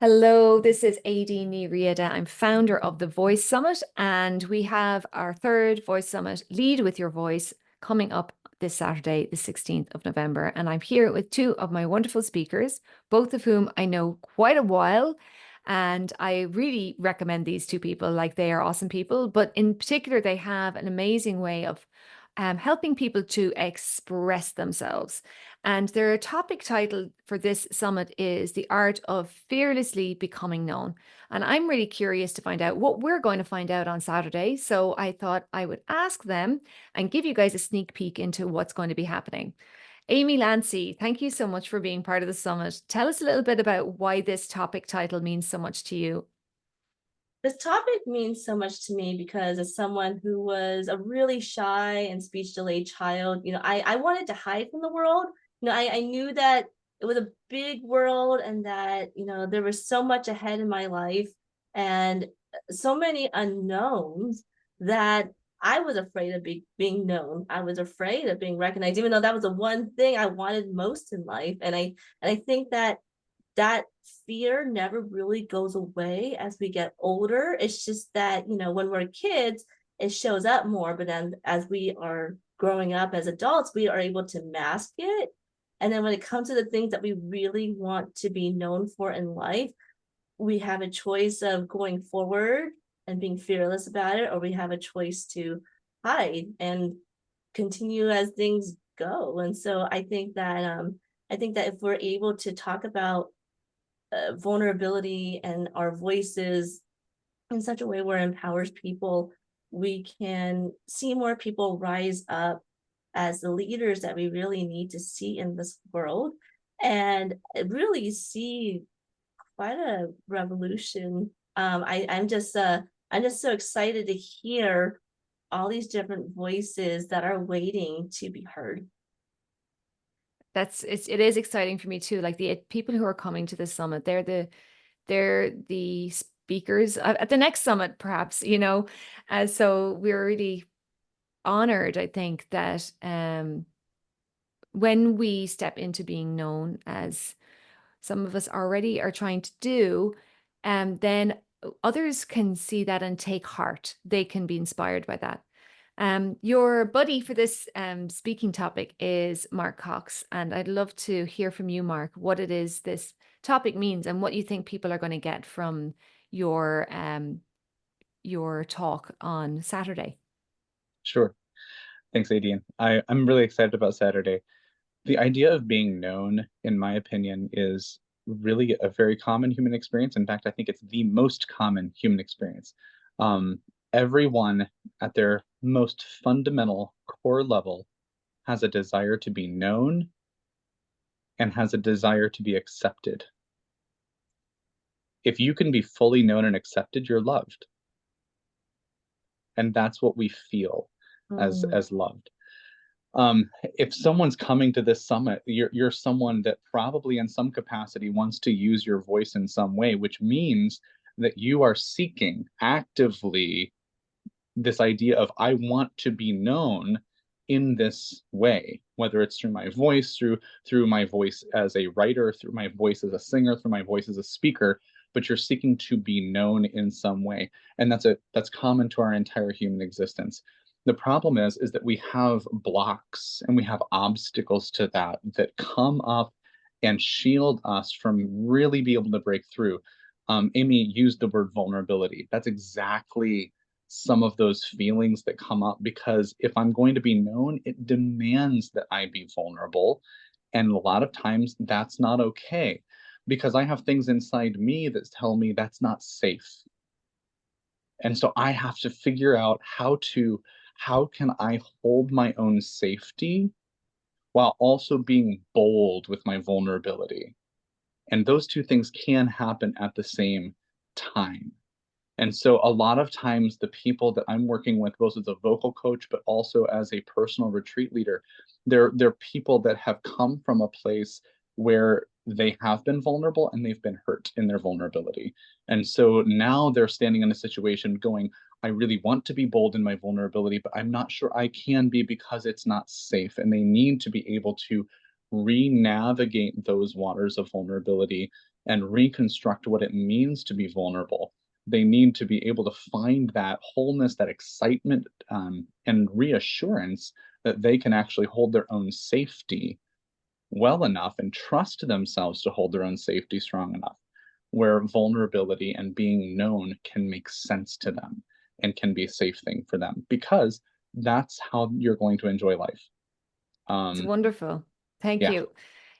Hello, this is Aideen Riada. I'm founder of the Voice Summit, and we have our third Voice Summit, Lead with Your Voice, coming up this Saturday, the 16th of November. And I'm here with two of my wonderful speakers, both of whom I know quite a while. And I really recommend these two people, like they are awesome people, but in particular, they have an amazing way of helping people to express themselves. And their topic title for this summit is The Art of Fearlessly Becoming Known. And I'm really curious to find out what we're going to find out on Saturday. So I thought I would ask them and give you guys a sneak peek into what's going to be happening. Amy Lanci, thank you so much for being part of the summit. Tell us a little bit about why this topic title means so much to you. This topic means so much to me because as someone who was a really shy and speech delayed child, I wanted to hide from the world. I knew that it was a big world and that, there was so much ahead in my life and so many unknowns that I was afraid of being known. I was afraid of being recognized, even though that was the one thing I wanted most in life. And I think that fear never really goes away as we get older. It's just that, when we're kids, it shows up more. But then as we are growing up as adults, we are able to mask it. And then when it comes to the things that we really want to be known for in life, we have a choice of going forward and being fearless about it, or we have a choice to hide and continue as things go. And so I think that if we're able to talk about vulnerability and our voices in such a way where it empowers people, we can see more people rise up as the leaders that we really need to see in this world and really see quite a revolution. I'm just so excited to hear all these different voices that are waiting to be heard. It is exciting for me too. Like the people who are coming to the summit, they're the speakers at the next summit, perhaps, so we're really honored, I think, that when we step into being known, as some of us already are trying to do, then others can see that and take heart. They can be inspired by that. Your buddy for this speaking topic is Mark Cox, and I'd love to hear from you, Mark, what it is this topic means and what you think people are going to get from your talk on Saturday. Sure. Thanks, Aideen. I'm really excited about Saturday. The idea of being known, in my opinion, is really a very common human experience. In fact, I think it's the most common human experience. Um, Everyone at their most fundamental core level has a desire to be known and has a desire to be accepted. If you can be fully known and accepted, you're loved. And that's what we feel Mm. as loved. If someone's coming to this summit, you're someone that probably in some capacity wants to use your voice in some way, which means that you are seeking actively this idea of I want to be known in this way, whether it's through my voice, through my voice as a writer, through my voice as a singer, through my voice as a speaker, but you're seeking to be known in some way. And that's common to our entire human existence. The problem is that we have blocks and we have obstacles to that come up and shield us from really be able to break through. Amy used the word vulnerability. That's exactly some of those feelings that come up because if I'm going to be known, it demands that I be vulnerable. And a lot of times that's not okay because I have things inside me that tell me that's not safe. And so I have to figure out how can I hold my own safety while also being bold with my vulnerability. And those two things can happen at the same time. And so a lot of times the people that I'm working with, both as a vocal coach, but also as a personal retreat leader, they're people that have come from a place where they have been vulnerable and they've been hurt in their vulnerability. And so now they're standing in a situation going, I really want to be bold in my vulnerability, but I'm not sure I can be because it's not safe. And they need to be able to re-navigate those waters of vulnerability and reconstruct what it means to be vulnerable. They need to be able to find that wholeness, that excitement, and reassurance that they can actually hold their own safety well enough and trust themselves to hold their own safety strong enough, where vulnerability and being known can make sense to them and can be a safe thing for them, because that's how you're going to enjoy life. It's wonderful. Thank Yeah. you.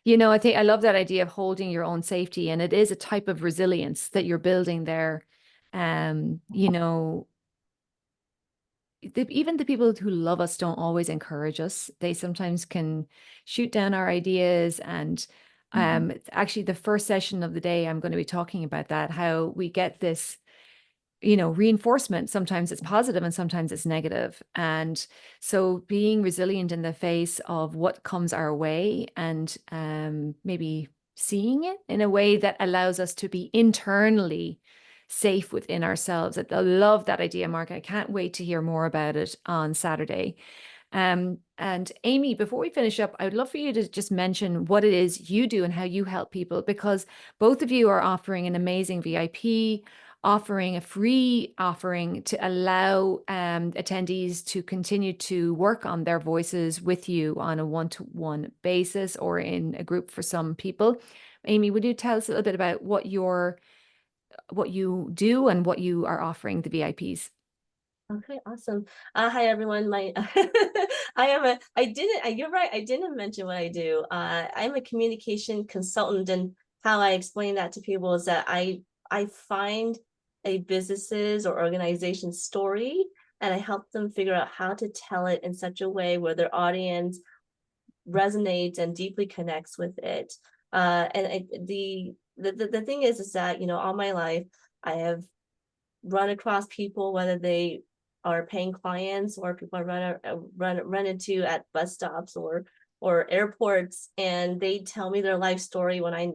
You know, I think I love that idea of holding your own safety, and it is a type of resilience that you're building there. You know, even the people who love us don't always encourage us. They sometimes can shoot down our ideas. And actually, the first session of the day, I'm going to be talking about that, how we get this, you know, reinforcement. Sometimes it's positive and sometimes it's negative. And so being resilient in the face of what comes our way, and maybe seeing it in a way that allows us to be internally safe within ourselves. I love that idea, Mark. I can't wait to hear more about it on Saturday. And Amy, before we finish up, I would love for you to just mention what it is you do and how you help people, because both of you are offering an amazing VIP offering, a free offering to allow attendees to continue to work on their voices with you on a one-to-one basis or in a group for some people. Amy, would you tell us a little bit about what you do and what you are offering the VIPs? Okay, awesome. Hi everyone. You're right, I didn't mention what I do. I'm a communication consultant, and how I explain that to people is that I find a business's or organization's story, and I help them figure out how to tell it in such a way where their audience resonates and deeply connects with it. The thing is that, you know, all my life I have run across people, whether they are paying clients or people I run into at bus stops or airports, and they tell me their life story when I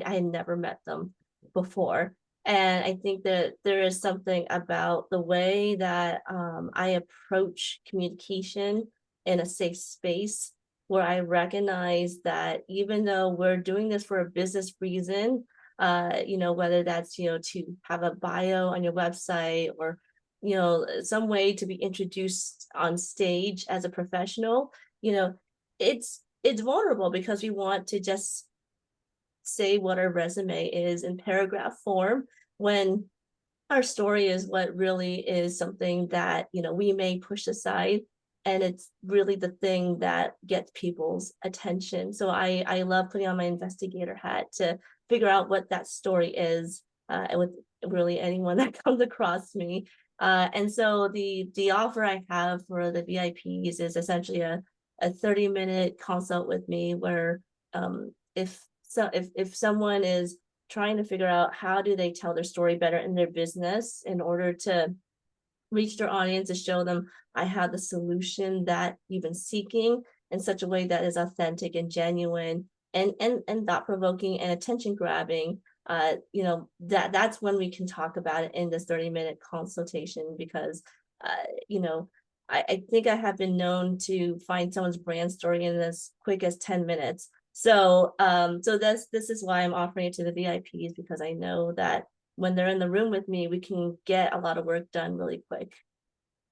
had never met them before. And I think that there is something about the way that I approach communication in a safe space, where I recognize that even though we're doing this for a business reason, you know, whether that's, you know, to have a bio on your website, or, you know, some way to be introduced on stage as a professional, you know, it's vulnerable because we want to just say what our resume is in paragraph form, when our story is what really is something that, you know, we may push aside, and it's really the thing that gets people's attention. So I love putting on my investigator hat to figure out what that story is, with really anyone that comes across me. And so the offer I have for the VIPs is essentially a 30-minute consult with me, where if someone is trying to figure out how do they tell their story better in their business in order to reach their audience, to show them I have the solution that you've been seeking in such a way that is authentic and genuine and thought-provoking and attention grabbing, you know, that's when we can talk about it in this 30-minute consultation. Because you know, I think I have been known to find someone's brand story in as quick as 10 minutes. So this is why I'm offering it to the VIPs, because I know that when they're in the room with me, we can get a lot of work done really quick.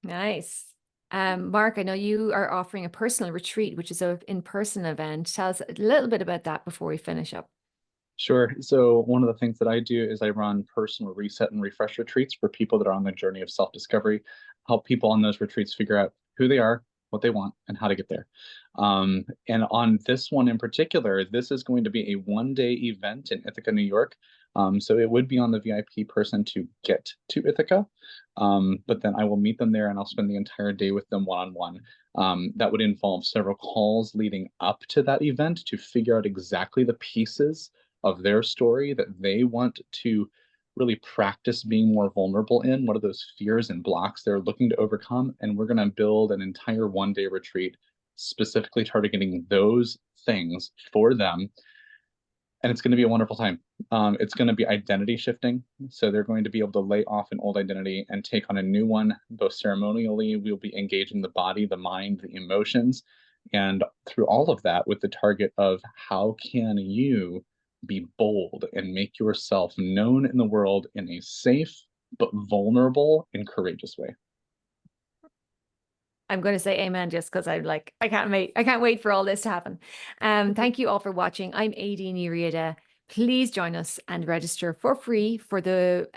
Nice. Mark, I know you are offering a personal retreat, which is an in-person event. Tell us a little bit about that before we finish up. Sure. So one of the things that I do is I run personal reset and refresh retreats for people that are on the journey of self-discovery, help people on those retreats figure out who they are, what they want, and how to get there. And on this one in particular, this is going to be a one-day event in Ithaca, New York. So it would be on the VIP person to get to Ithaca, but then I will meet them there and I'll spend the entire day with them one-on-one. That would involve several calls leading up to that event to figure out exactly the pieces of their story that they want to really practice being more vulnerable in. What are those fears and blocks they're looking to overcome? And we're going to build an entire one-day retreat specifically targeting those things for them. And it's going to be a wonderful time. It's going to be identity shifting. So they're going to be able to lay off an old identity and take on a new one, both ceremonially. We'll be engaging the body, the mind, the emotions, And through all of that, with the target of how can you be bold and make yourself known in the world in a safe but vulnerable and courageous way. I'm going to say amen just because I'm like, I can't wait. I can't wait for all this to happen. Thank you all for watching. I'm Aideen Riada. Please join us and register for free for the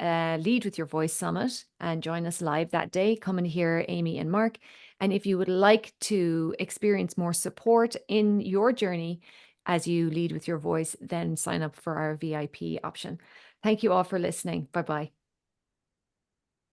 Lead with Your Voice Summit and join us live that day. Come and hear Amy and Mark. And if you would like to experience more support in your journey as you lead with your voice, then sign up for our VIP option. Thank you all for listening. Bye-bye.